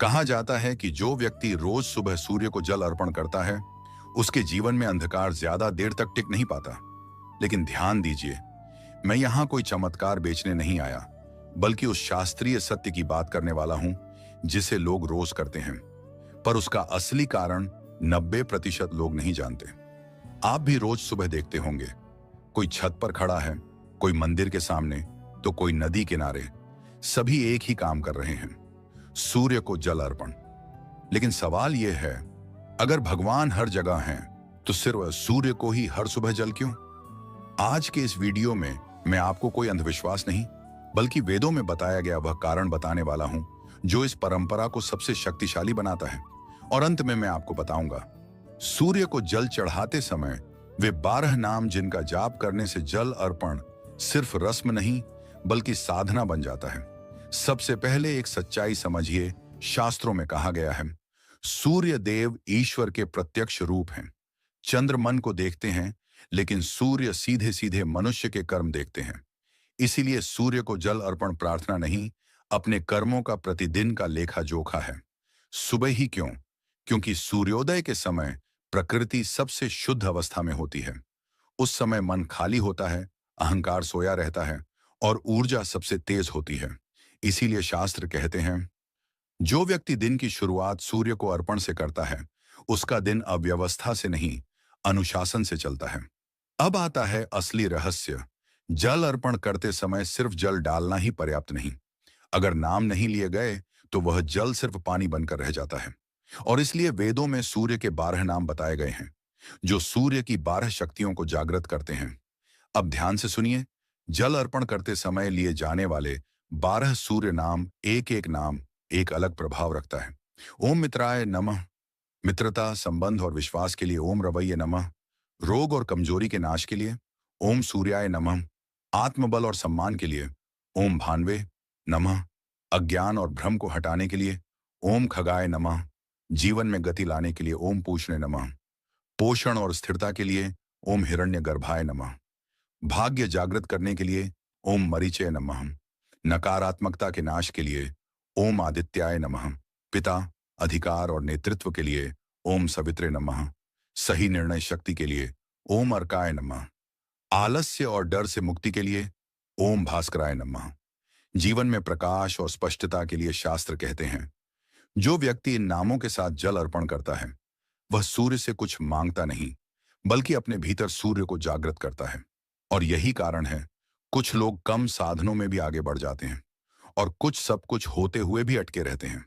कहा जाता है कि जो व्यक्ति रोज सुबह सूर्य को जल अर्पण करता है, उसके जीवन में अंधकार ज्यादा देर तक टिक नहीं पाता। लेकिन ध्यान दीजिए, मैं यहाँ कोई चमत्कार बेचने नहीं आया, बल्कि उस शास्त्रीय सत्य की बात करने वाला हूं जिसे लोग रोज करते हैं, पर उसका असली कारण 90% लोग नहीं जानते। आप भी रोज सुबह देखते होंगे, कोई छत पर खड़ा है, कोई मंदिर के सामने, तो कोई नदी किनारे। सभी एक ही काम कर रहे हैं, सूर्य को जल अर्पण। लेकिन सवाल यह है, अगर भगवान हर जगह हैं, तो सिर्फ सूर्य को ही हर सुबह जल क्यों? आज के इस वीडियो में मैं आपको कोई अंधविश्वास नहीं, बल्कि वेदों में बताया गया वह कारण बताने वाला हूं जो इस परंपरा को सबसे शक्तिशाली बनाता है। और अंत में मैं आपको बताऊंगा, सूर्य को जल चढ़ाते समय वे 12 नाम जिनका जाप करने से जल अर्पण सिर्फ रस्म नहीं, बल्कि साधना बन जाता है। सबसे पहले एक सच्चाई समझिए, शास्त्रों में कहा गया है, सूर्य देव ईश्वर के प्रत्यक्ष रूप हैं। चंद्र मन को देखते हैं, लेकिन सूर्य सीधे सीधे मनुष्य के कर्म देखते हैं। इसीलिए सूर्य को जल अर्पण प्रार्थना नहीं, अपने कर्मों का प्रतिदिन का लेखा जोखा है। सुबह ही क्यों? क्योंकि सूर्योदय के समय प्रकृति सबसे शुद्ध अवस्था में होती है। उस समय मन खाली होता है, अहंकार सोया रहता है और ऊर्जा सबसे तेज होती है। इसीलिए शास्त्र कहते हैं, जो व्यक्ति दिन की शुरुआत सूर्य को अर्पण से करता है, उसका दिन अव्यवस्था से नहीं, अनुशासन से चलता है। अब आता है असली रहस्य। जल अर्पण करते समय सिर्फ जल डालना ही पर्याप्त नहीं। अगर नाम नहीं लिए गए, तो वह जल सिर्फ पानी बनकर रह जाता है। और इसलिए वेदों में सूर्य के 12 नाम बताए गए हैं, जो सूर्य की 12 शक्तियों को जागृत करते हैं। अब ध्यान से सुनिए, जल अर्पण करते समय लिए जाने वाले 12 सूर्य नाम, एक एक नाम एक अलग प्रभाव रखता है। ओम मित्राय नमः, मित्रता, संबंध और विश्वास के लिए ओम रवैये नमः। रोग और कमजोरी के नाश के लिए ओम सूर्याय नमः। आत्मबल और सम्मान के लिए ओम भान्वे नमः। अज्ञान और भ्रम को हटाने के लिए ओम खगाय नमः। जीवन में गति लाने के लिए ओम पूषणे नमः। पोषण और स्थिरता के लिए ओम हिरण्यगर्भाय नमः। भाग्य जागृत करने के लिए ओम मरीचय नमः। नकारात्मकता के नाश के लिए ओम आदित्याय नमः। पिता, अधिकार और नेतृत्व के लिए ओम सवित्रे नमः। सही निर्णय शक्ति के लिए ओम अर्काय नमः। आलस्य और डर से मुक्ति के लिए ओम भास्कराय नमः। जीवन में प्रकाश और स्पष्टता के लिए शास्त्र कहते हैं, जो व्यक्ति इन नामों के साथ जल अर्पण करता है, वह सूर्य से कुछ मांगता नहीं, बल्कि अपने भीतर सूर्य को जागृत करता है। और यही कारण है, कुछ लोग कम साधनों में भी आगे बढ़ जाते हैं और कुछ सब कुछ होते हुए भी अटके रहते हैं।